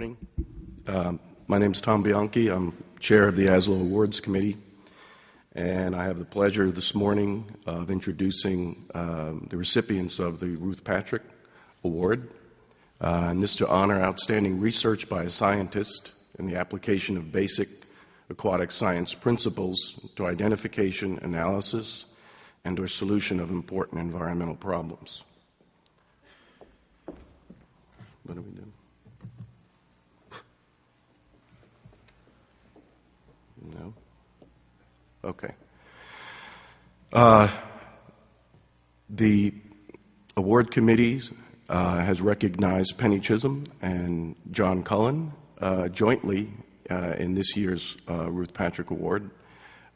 morning. My name is Tom Bianchi. I'm chair of the ASLO Awards Committee, and I have the pleasure this morning of introducing the recipients of the Ruth Patrick Award, and this to honor outstanding research by a scientist in the application of basic aquatic science principles to identification, analysis, and or solution of important environmental problems. What do we do? No? Okay. The award committee has recognized Penny Chisholm and John Cullen jointly in this year's Ruth Patrick Award.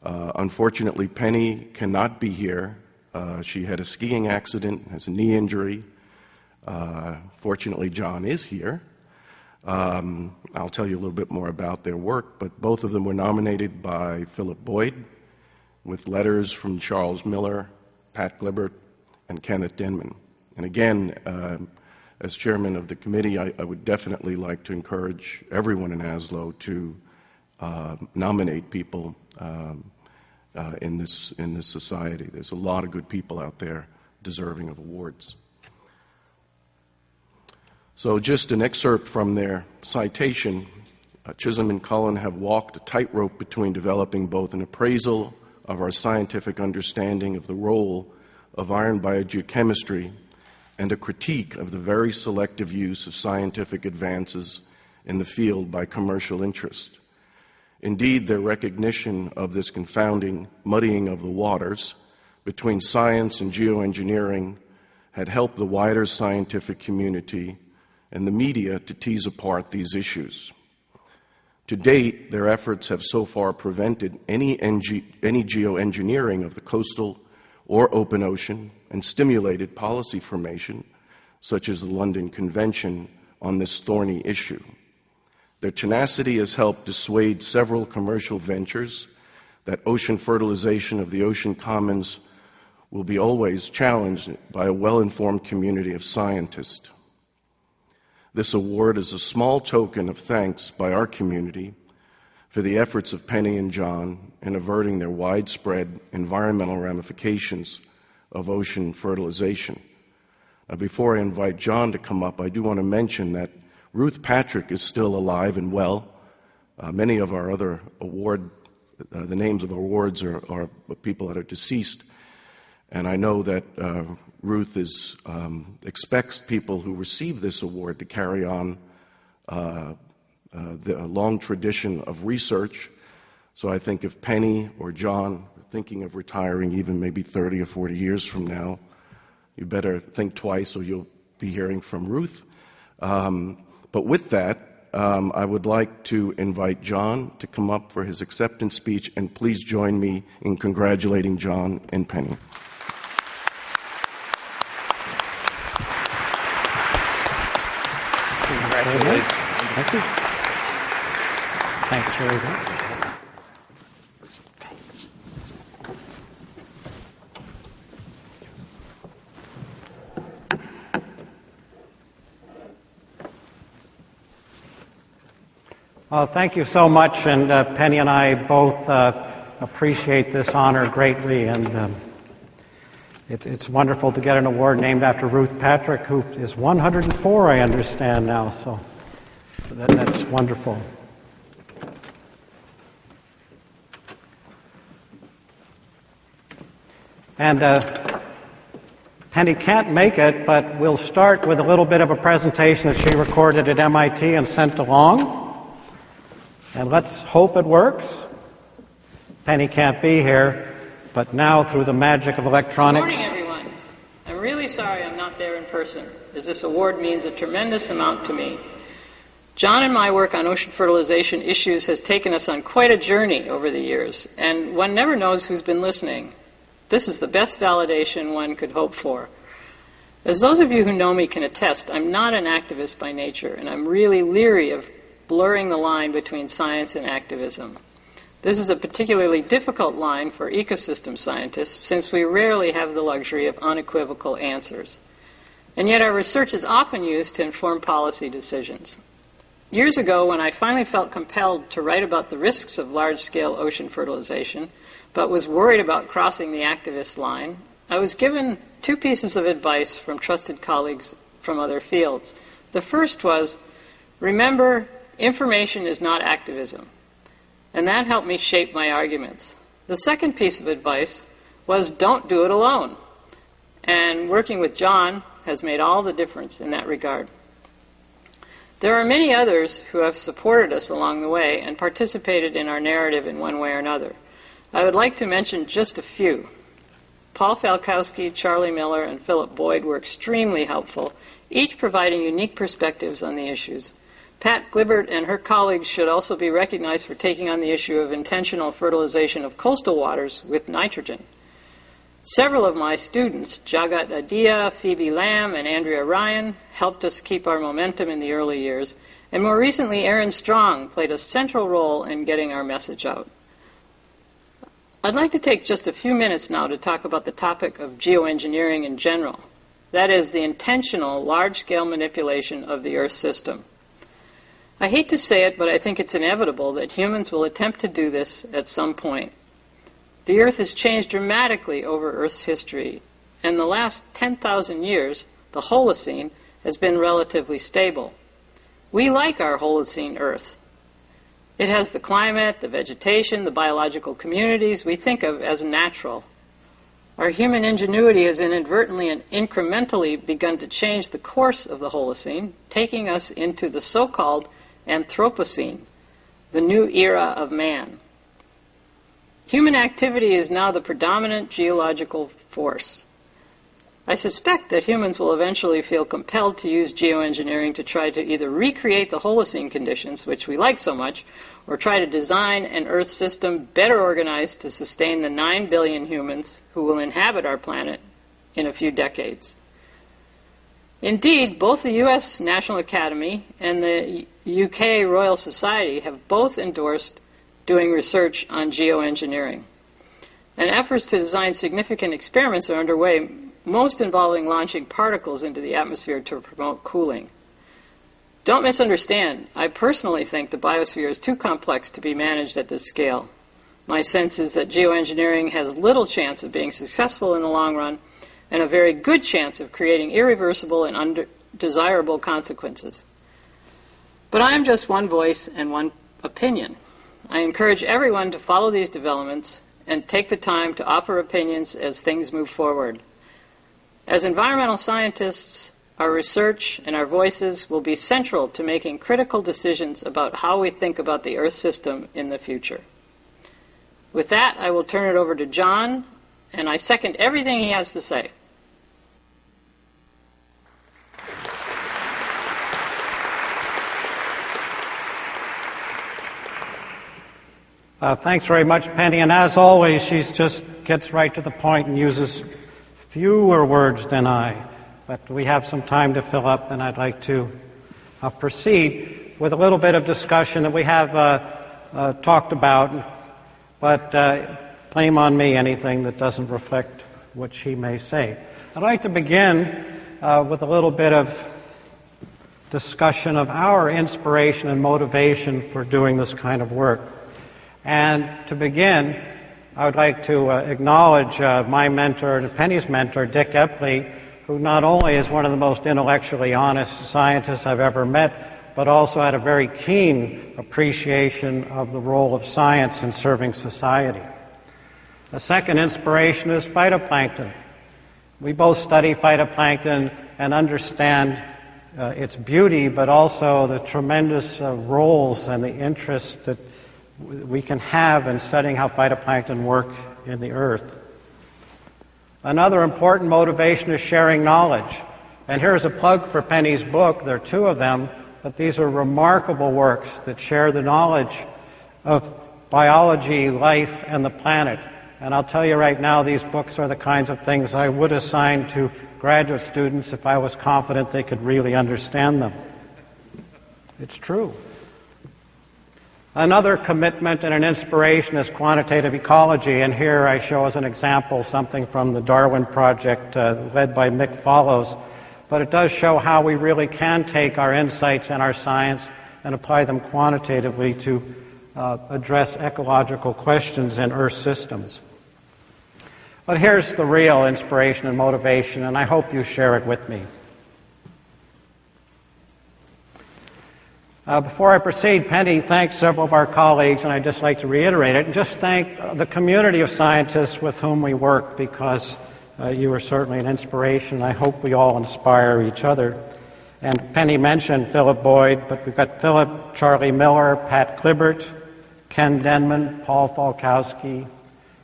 Unfortunately, Penny cannot be here. She had a skiing accident, has a knee injury. Fortunately, John is here. I'll tell you a little bit more about their work, but both of them were nominated by Philip Boyd with letters from Charles Miller, Pat Glibbert, and Kenneth Denman. And again, as chairman of the committee, I would definitely like to encourage everyone in ASLO to nominate people in this society. There's a lot of good people out there deserving of awards. So just an excerpt from their citation. Chisholm and Cullen have walked a tightrope between developing both an appraisal of our scientific understanding of the role of iron biogeochemistry and a critique of the very selective use of scientific advances in the field by commercial interest. Indeed, their recognition of this confounding muddying of the waters between science and geoengineering had helped the wider scientific community and the media to tease apart these issues. To date, their efforts have so far prevented any geoengineering of the coastal or open ocean and stimulated policy formation, such as the London Convention on this thorny issue. Their tenacity has helped dissuade several commercial ventures that ocean fertilization of the ocean commons will be always challenged by a well-informed community of scientists. This award is a small token of thanks by our community for the efforts of Penny and John in averting their widespread environmental ramifications of ocean fertilization. Before I invite John to come up, I do want to mention that Ruth Patrick is still alive and well. Many of our other the names of awards are people that are deceased. And I know that Ruth expects people who receive this award to carry on the long tradition of research. So I think if Penny or John are thinking of retiring even maybe 30 or 40 years from now, you better think twice or you'll be hearing from Ruth. But with that, I would like to invite John to come up for his acceptance speech, and please join me in congratulating John and Penny. Congratulations. Thank you. Thanks very much. Well, thank you so much, and Penny and I both appreciate this honor greatly, and it's wonderful to get an award named after Ruth Patrick, who is 104, I understand now, so that's wonderful. And Penny can't make it, but we'll start with a little bit of a presentation that she recorded at MIT and sent along. And let's hope it works. Penny can't be here, but now through the magic of electronics... Good morning, everyone. I'm really sorry I'm not there in person, as this award means a tremendous amount to me. John and my work on ocean fertilization issues has taken us on quite a journey over the years, and one never knows who's been listening. This is the best validation one could hope for. As those of you who know me can attest, I'm not an activist by nature, and I'm really leery of blurring the line between science and activism. This is a particularly difficult line for ecosystem scientists, since we rarely have the luxury of unequivocal answers. And yet our research is often used to inform policy decisions. Years ago, when I finally felt compelled to write about the risks of large-scale ocean fertilization, but was worried about crossing the activist line, I was given 2 pieces of advice from trusted colleagues from other fields. The first was, remember, information is not activism. And that helped me shape my arguments. The second piece of advice was, don't do it alone. And working with John has made all the difference in that regard. There are many others who have supported us along the way and participated in our narrative in one way or another. I would like to mention just a few. Paul Falkowski, Charlie Miller, and Philip Boyd were extremely helpful, each providing unique perspectives on the issues. Pat Glibbert and her colleagues should also be recognized for taking on the issue of intentional fertilization of coastal waters with nitrogen. Several of my students, Jagat Adia, Phoebe Lamb, and Andrea Ryan, helped us keep our momentum in the early years, and more recently, Aaron Strong played a central role in getting our message out. I'd like to take just a few minutes now to talk about the topic of geoengineering in general. That is, the intentional, large-scale manipulation of the Earth system. I hate to say it, but I think it's inevitable that humans will attempt to do this at some point. The Earth has changed dramatically over Earth's history. In the last 10,000 years, the Holocene has been relatively stable. We like our Holocene Earth. It has the climate, the vegetation, the biological communities we think of as natural. Our human ingenuity has inadvertently and incrementally begun to change the course of the Holocene, taking us into the so-called Anthropocene, the new era of man. Human activity is now the predominant geological force. I suspect that humans will eventually feel compelled to use geoengineering to try to either recreate the Holocene conditions, which we like so much, or try to design an Earth system better organized to sustain the 9 billion humans who will inhabit our planet in a few decades. Indeed, both the U.S. National Academy and the UK Royal Society have both endorsed doing research on geoengineering. And efforts to design significant experiments are underway, most involving launching particles into the atmosphere to promote cooling. Don't misunderstand. I personally think the biosphere is too complex to be managed at this scale. My sense is that geoengineering has little chance of being successful in the long run and a very good chance of creating irreversible and undesirable consequences. But I am just one voice and one opinion. I encourage everyone to follow these developments and take the time to offer opinions as things move forward. As environmental scientists, our research and our voices will be central to making critical decisions about how we think about the Earth system in the future. With that, I will turn it over to John, and I second everything he has to say. Thanks very much, Penny. And as always, she just gets right to the point and uses fewer words than I. But we have some time to fill up, and I'd like to proceed with a little bit of discussion that we have talked about, but blame on me anything that doesn't reflect what she may say. I'd like to begin with a little bit of discussion of our inspiration and motivation for doing this kind of work. And to begin, I would like to acknowledge my mentor and Penny's mentor, Dick Epley, who not only is one of the most intellectually honest scientists I've ever met, but also had a very keen appreciation of the role of science in serving society. The second inspiration is phytoplankton. We both study phytoplankton and understand its beauty, but also the tremendous roles and the interests that we can have in studying how phytoplankton work in the earth. Another important motivation is sharing knowledge. And here's a plug for Penny's book. There are 2 of them, but these are remarkable works that share the knowledge of biology, life, and the planet. And I'll tell you right now, these books are the kinds of things I would assign to graduate students if I was confident they could really understand them. It's true. Another commitment and an inspiration is quantitative ecology, and here I show as an example something from the Darwin Project led by Mick Follows, but it does show how we really can take our insights and our science and apply them quantitatively to address ecological questions in Earth systems. But here's the real inspiration and motivation, and I hope you share it with me. Before I proceed, Penny thanked several of our colleagues, and I'd just like to reiterate it, and just thank the community of scientists with whom we work, because you were certainly an inspiration. I hope we all inspire each other. And Penny mentioned Philip Boyd, but we've got Philip, Charlie Miller, Pat Clibbert, Ken Denman, Paul Falkowski,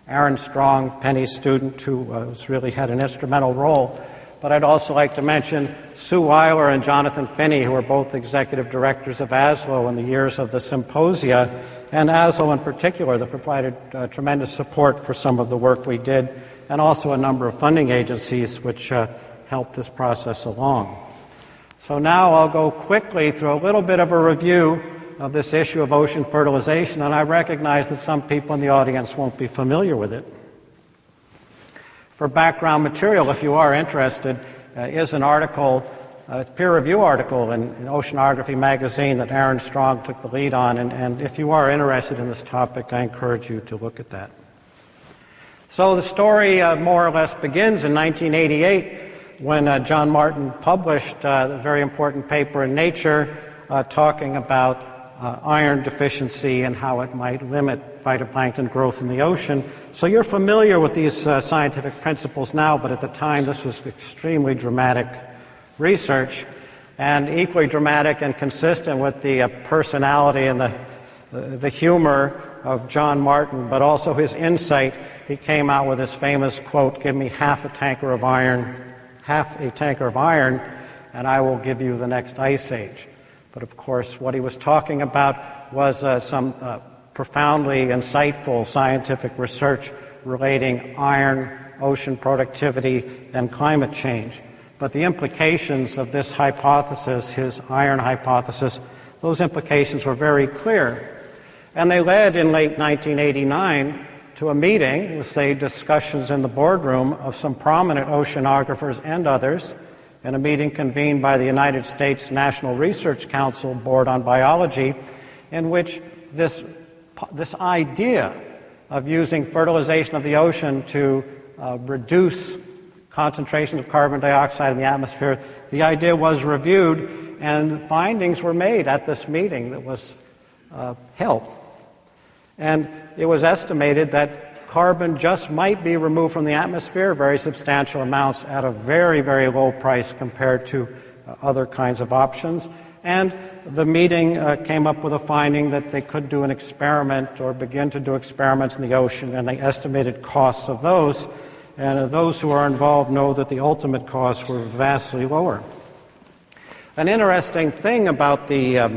Aaron Strong, Penny's student, who has really had an instrumental role. But I'd also like to mention Sue Weiler and Jonathan Finney, who are both executive directors of ASLO in the years of the symposia, and ASLO in particular, that provided tremendous support for some of the work we did, and also a number of funding agencies which helped this process along. So now I'll go quickly through a little bit of a review of this issue of ocean fertilization, and I recognize that some people in the audience won't be familiar with it. For background material, if you are interested, is an article, a peer review article in Oceanography magazine that Aaron Strong took the lead on, and if you are interested in this topic, I encourage you to look at that. So the story more or less begins in 1988 when John Martin published a very important paper in Nature talking about iron deficiency and how it might limit phytoplankton growth in the ocean. So you're familiar with these scientific principles now, but at the time this was extremely dramatic research, and equally dramatic and consistent with the personality and the humor of John Martin, but also his insight. He came out with his famous quote, "Give me half a tanker of iron, and I will give you the next ice age." But of course, what he was talking about was some profoundly insightful scientific research relating iron, ocean productivity, and climate change. But the implications of this hypothesis, his iron hypothesis, those implications were very clear. And they led in late 1989 to a meeting, say discussions in the boardroom of some prominent oceanographers and others, in a meeting convened by the United States National Research Council Board on Biology, in which this idea of using fertilization of the ocean to reduce concentrations of carbon dioxide in the atmosphere, the idea was reviewed, and findings were made at this meeting that was held. And it was estimated that carbon just might be removed from the atmosphere, very substantial amounts, at a very, very low price compared to other kinds of options. And the meeting came up with a finding that they could do an experiment or begin to do experiments in the ocean, and they estimated costs of those. And those who are involved know that the ultimate costs were vastly lower. An interesting thing about the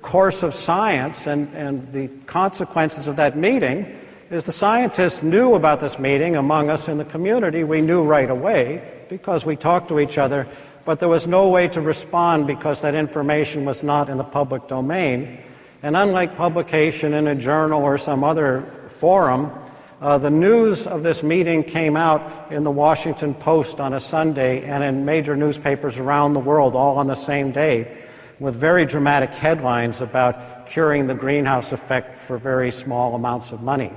course of science and the consequences of that meeting is the scientists knew about this meeting. Among us in the community, we knew right away because we talked to each other, but there was no way to respond because that information was not in the public domain. And unlike publication in a journal or some other forum, the news of this meeting came out in the Washington Post on a Sunday and in major newspapers around the world all on the same day, with very dramatic headlines about curing the greenhouse effect for very small amounts of money.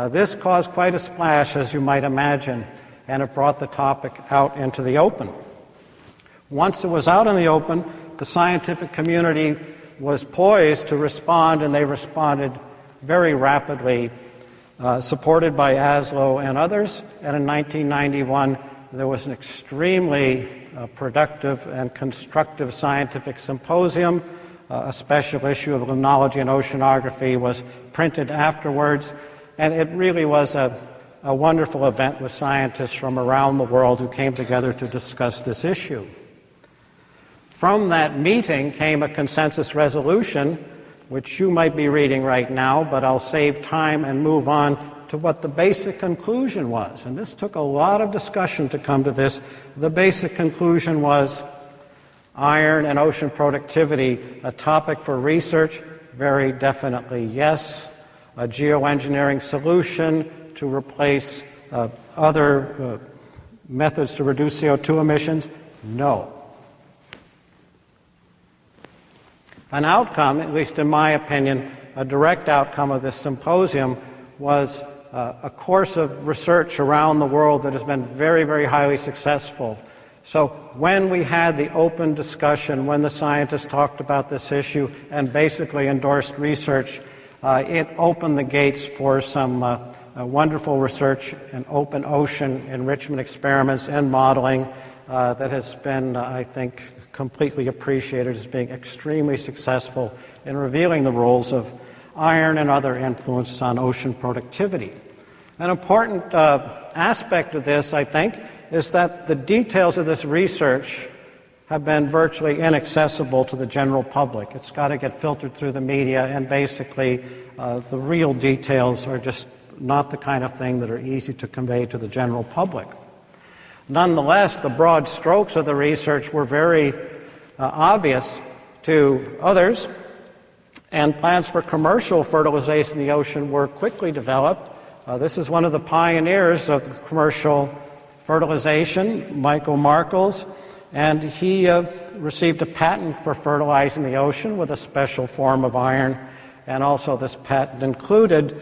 This caused quite a splash, as you might imagine, and it brought the topic out into the open. Once it was out in the open, the scientific community was poised to respond, and they responded very rapidly, supported by ASLO and others. And in 1991, there was an extremely productive and constructive scientific symposium. A special issue of Limnology and Oceanography was printed afterwards, and it really was a wonderful event with scientists from around the world who came together to discuss this issue. From that meeting came a consensus resolution, which you might be reading right now, but I'll save time and move on to what the basic conclusion was. And this took a lot of discussion to come to this. The basic conclusion was iron and ocean productivity, a topic for research, very definitely yes. A geoengineering solution to replace other methods to reduce CO2 emissions, no. An outcome, at least in my opinion, a direct outcome of this symposium was a course of research around the world that has been very, very highly successful. So when we had the open discussion, when the scientists talked about this issue and basically endorsed research, it opened the gates for some wonderful research in open ocean enrichment experiments and modeling that has been, I think, completely appreciated as being extremely successful in revealing the roles of iron and other influences on ocean productivity. An important aspect of this, I think, is that the details of this research have been virtually inaccessible to the general public. It's got to get filtered through the media, and basically the real details are just not the kind of thing that are easy to convey to the general public. Nonetheless, the broad strokes of the research were very obvious to others, and plans for commercial fertilization in the ocean were quickly developed. This is one of the pioneers of commercial fertilization, Michael Markles, and he received a patent for fertilizing the ocean with a special form of iron, and also this patent included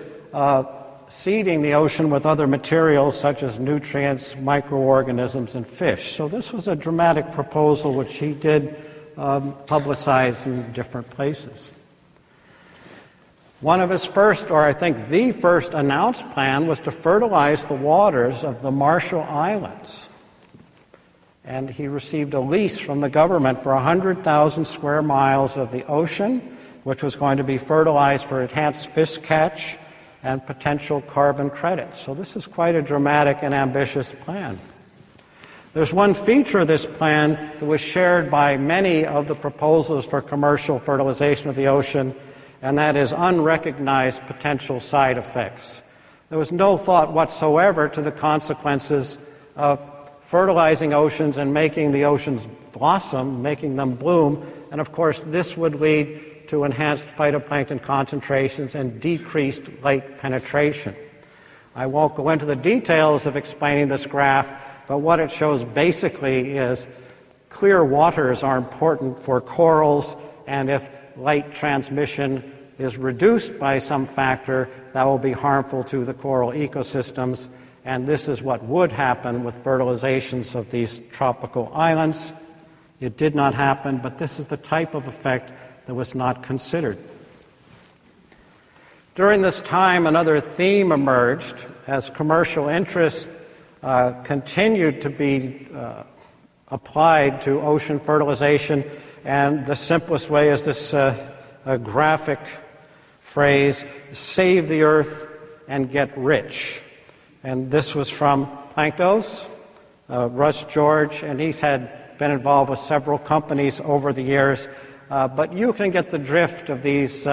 seeding the ocean with other materials such as nutrients, microorganisms, and fish. So this was a dramatic proposal which he did publicize in different places. One of his first, or I think the first announced plan was to fertilize the waters of the Marshall Islands. And he received a lease from the government for 100,000 square miles of the ocean, which was going to be fertilized for enhanced fish catch and potential carbon credits. So this is quite a dramatic and ambitious plan. There's one feature of this plan that was shared by many of the proposals for commercial fertilization of the ocean, and that is unrecognized potential side effects. There was no thought whatsoever to the consequences of fertilizing oceans and making the oceans blossom, making them bloom, and of course this would lead to enhanced phytoplankton concentrations and decreased lake penetration. I won't go into the details of explaining this graph, but what it shows basically is clear waters are important for corals, and if light transmission is reduced by some factor, that will be harmful to the coral ecosystems, and this is what would happen with fertilizations of these tropical islands. It did not happen, but this is the type of effect that was not considered. During this time, another theme emerged as commercial interests continued to be applied to ocean fertilization, and the simplest way is this graphic phrase, save the earth and get rich. And this was from Planktos, Russ George, and he's had been involved with several companies over the years, but you can get the drift of these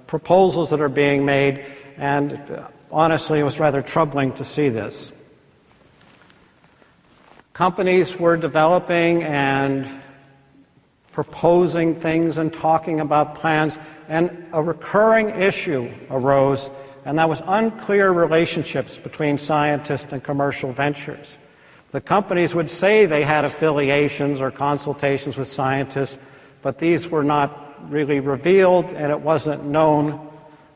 proposals that are being made, and honestly it was rather troubling to see this. Companies were developing and proposing things and talking about plans, and a recurring issue arose, and that was unclear relationships between scientists and commercial ventures. The companies would say they had affiliations or consultations with scientists, but these were not really revealed, and it wasn't known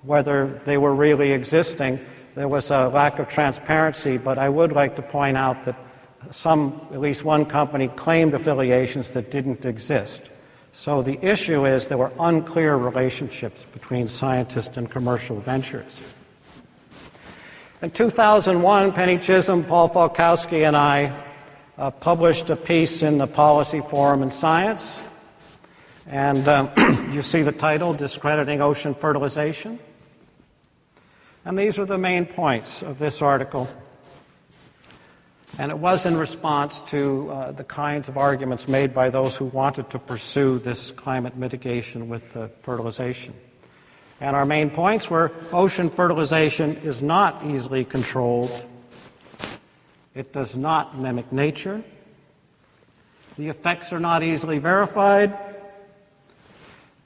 whether they were really existing. There was a lack of transparency, but I would like to point out that at least one company claimed affiliations that didn't exist. So the issue is there were unclear relationships between scientists and commercial ventures. In 2001, Penny Chisholm, Paul Falkowski, and I published a piece in the Policy Forum in Science, and you see the title, Discrediting Ocean Fertilization. And these are the main points of this article. And it was in response to the kinds of arguments made by those who wanted to pursue this climate mitigation with fertilization. And our main points were ocean fertilization is not easily controlled. It does not mimic nature. The effects are not easily verified.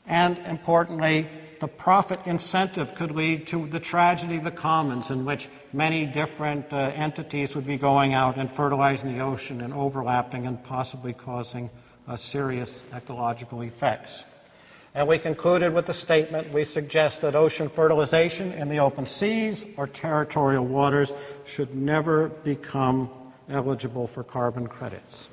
And importantly, the profit incentive could lead to the tragedy of the commons, in which many different entities would be going out and fertilizing the ocean and overlapping and possibly causing serious ecological effects. And we concluded with the statement, we suggest that ocean fertilization in the open seas or territorial waters should never become eligible for carbon credits.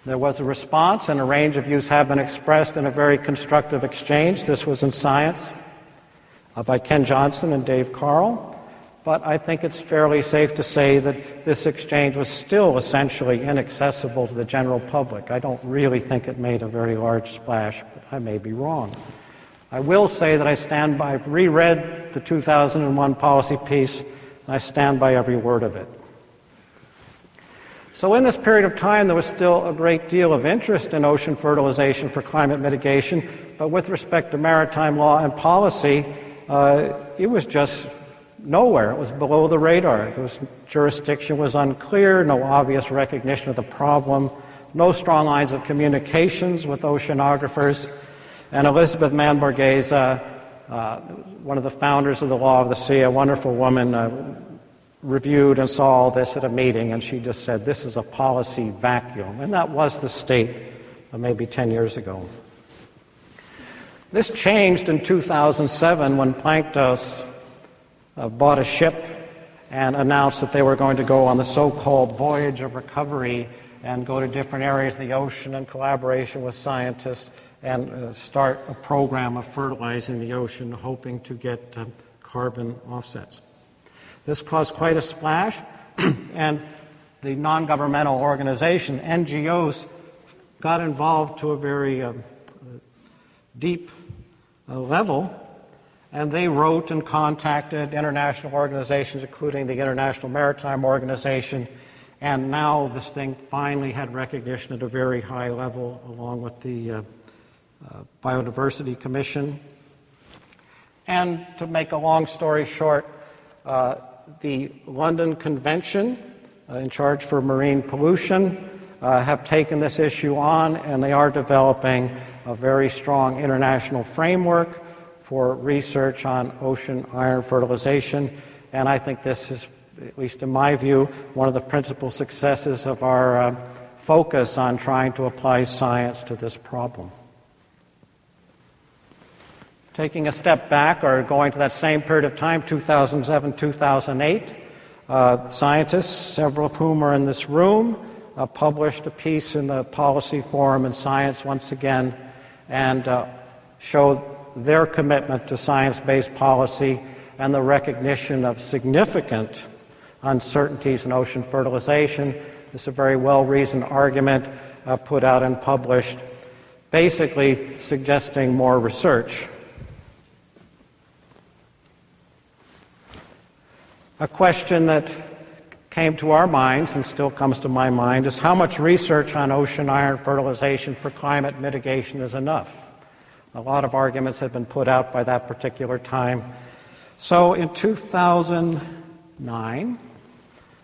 There was a response, and a range of views have been expressed in a very constructive exchange. This was in Science by Ken Johnson and Dave Carl. But I think it's fairly safe to say that this exchange was still essentially inaccessible to the general public. I don't really think it made a very large splash, but I may be wrong. I will say that I've reread the 2001 policy piece, and I stand by every word of it. So in this period of time, there was still a great deal of interest in ocean fertilization for climate mitigation, but with respect to maritime law and policy, it was just nowhere. It was below the radar. Jurisdiction was unclear, no obvious recognition of the problem, no strong lines of communications with oceanographers. And Elizabeth Mann Borghese, one of the founders of the Law of the Sea, a wonderful woman, reviewed and saw all this at a meeting, and she just said, this is a policy vacuum. And that was the state maybe 10 years ago. This changed in 2007 when Planktos bought a ship and announced that they were going to go on the so-called voyage of recovery and go to different areas of the ocean in collaboration with scientists and start a program of fertilizing the ocean, hoping to get carbon offsets. This caused quite a splash, and the non-governmental organization, NGOs, got involved to a very deep level. And they wrote and contacted international organizations, including the International Maritime Organization, and now this thing finally had recognition at a very high level, along with the Biodiversity Commission. And to make a long story short, the London Convention, in charge for marine pollution, have taken this issue on, and they are developing a very strong international framework for research on ocean iron fertilization, and I think this is, at least in my view, one of the principal successes of our focus on trying to apply science to this problem. Taking a step back, or going to that same period of time, 2007-2008, scientists, several of whom are in this room, published a piece in the Policy Forum in Science once again, and showed their commitment to science-based policy and the recognition of significant uncertainties in ocean fertilization. This is a very well-reasoned argument put out and published, basically suggesting more research. A question that came to our minds and still comes to my mind is how much research on ocean iron fertilization for climate mitigation is enough? A lot of arguments had been put out by that particular time. So in 2009,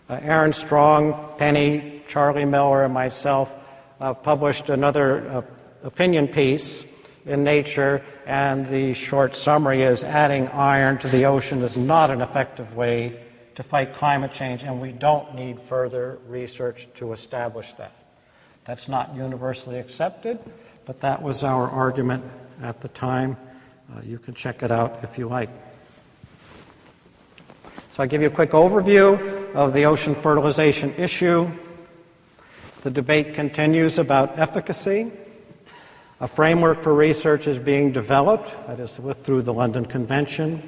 Aaron Strong, Penny, Charlie Miller, and myself published another opinion piece in Nature, and the short summary is adding iron to the ocean is not an effective way to fight climate change, and we don't need further research to establish that. That's not universally accepted, but that was our argument at the time. You can check it out if you like. So I'll give you a quick overview of the ocean fertilization issue. The debate continues about efficacy. A framework for research is being developed, that is, through the London Convention.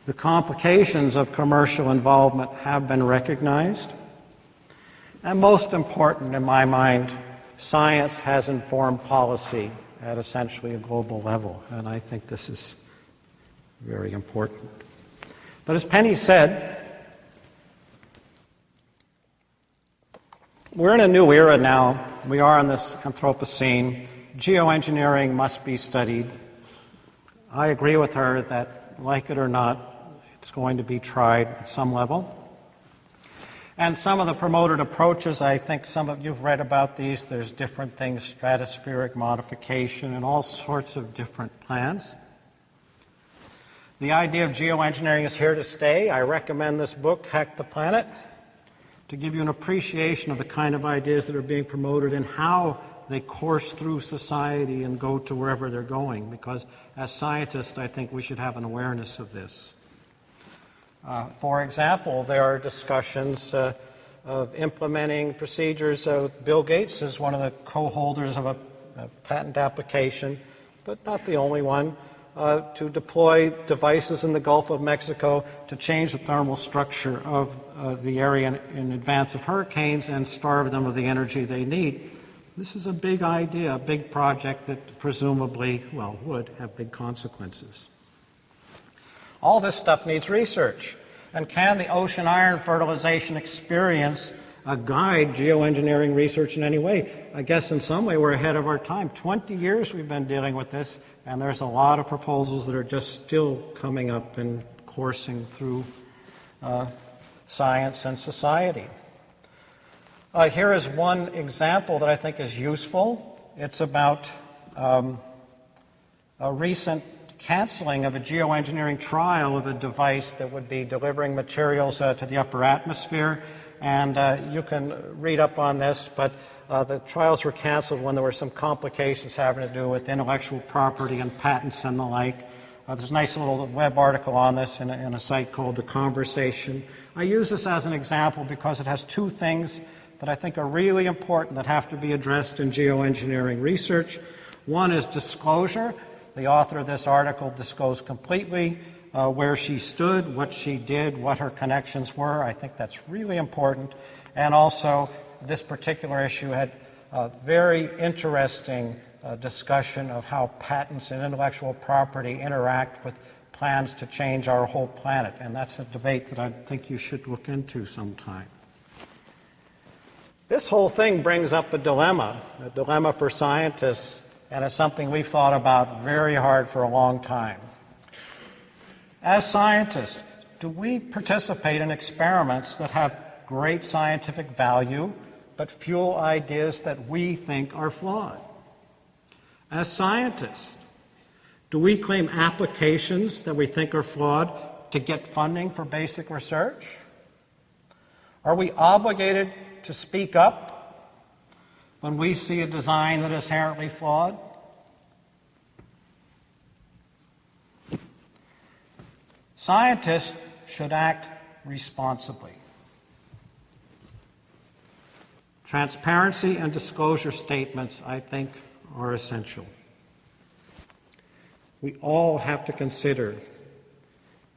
The complications of commercial involvement have been recognized. And most important in my mind, science has informed policy at essentially a global level, and I think this is very important. But as Penny said, we're in a new era now. We are in this Anthropocene. Geoengineering must be studied. I agree with her that, like it or not, it's going to be tried at some level. And some of the promoted approaches, I think some of you've read about these. There's different things, stratospheric modification, and all sorts of different plans. The idea of geoengineering is here to stay. I recommend this book, Hack the Planet, to give you an appreciation of the kind of ideas that are being promoted and how they course through society and go to wherever they're going, because as scientists, I think we should have an awareness of this. For example, there are discussions of implementing procedures. Bill Gates is one of the co-holders of a patent application, but not the only one, to deploy devices in the Gulf of Mexico to change the thermal structure of the area in advance of hurricanes and starve them of the energy they need. This is a big idea, a big project that presumably, well, would have big consequences. All this stuff needs research. And can the ocean iron fertilization experience guide geoengineering research in any way? I guess in some way we're ahead of our time. 20 years we've been dealing with this, and there's a lot of proposals that are just still coming up and coursing through science and society. Here is one example that I think is useful. It's about a recent canceling of a geoengineering trial of a device that would be delivering materials to the upper atmosphere. And you can read up on this, but the trials were canceled when there were some complications having to do with intellectual property and patents and the like. There's a nice little web article on this in a site called The Conversation. I use this as an example because it has two things that I think are really important that have to be addressed in geoengineering research. One is disclosure. The author of this article disclosed completely where she stood, what she did, what her connections were. I think that's really important. And also, this particular issue had a very interesting discussion of how patents and intellectual property interact with plans to change our whole planet. And that's a debate that I think you should look into sometime. This whole thing brings up a dilemma for scientists, and it's something we've thought about very hard for a long time. As scientists, do we participate in experiments that have great scientific value but fuel ideas that we think are flawed? As scientists, do we claim applications that we think are flawed to get funding for basic research? Are we obligated to speak up when we see a design that is inherently flawed? Scientists should act responsibly. Transparency and disclosure statements, I think, are essential. We all have to consider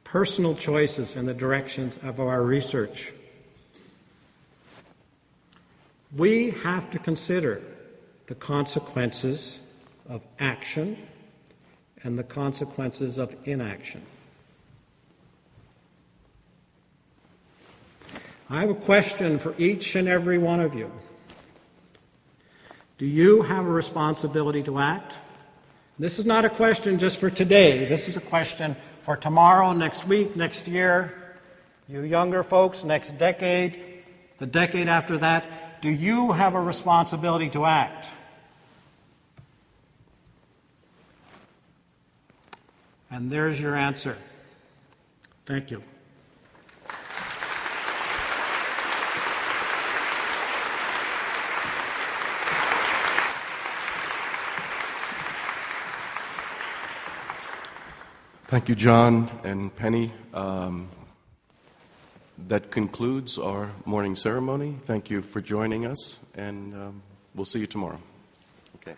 personal choices in the directions of our research. We have to consider the consequences of action and the consequences of inaction. I have a question for each and every one of you. Do you have a responsibility to act? This is not a question just for today. This is a question for tomorrow, next week, next year, you younger folks, next decade, the decade after that. Do you have a responsibility to act? And there's your answer. Thank you. Thank you, John and Penny. That concludes our morning ceremony. Thank you for joining us, and we'll see you tomorrow. Okay.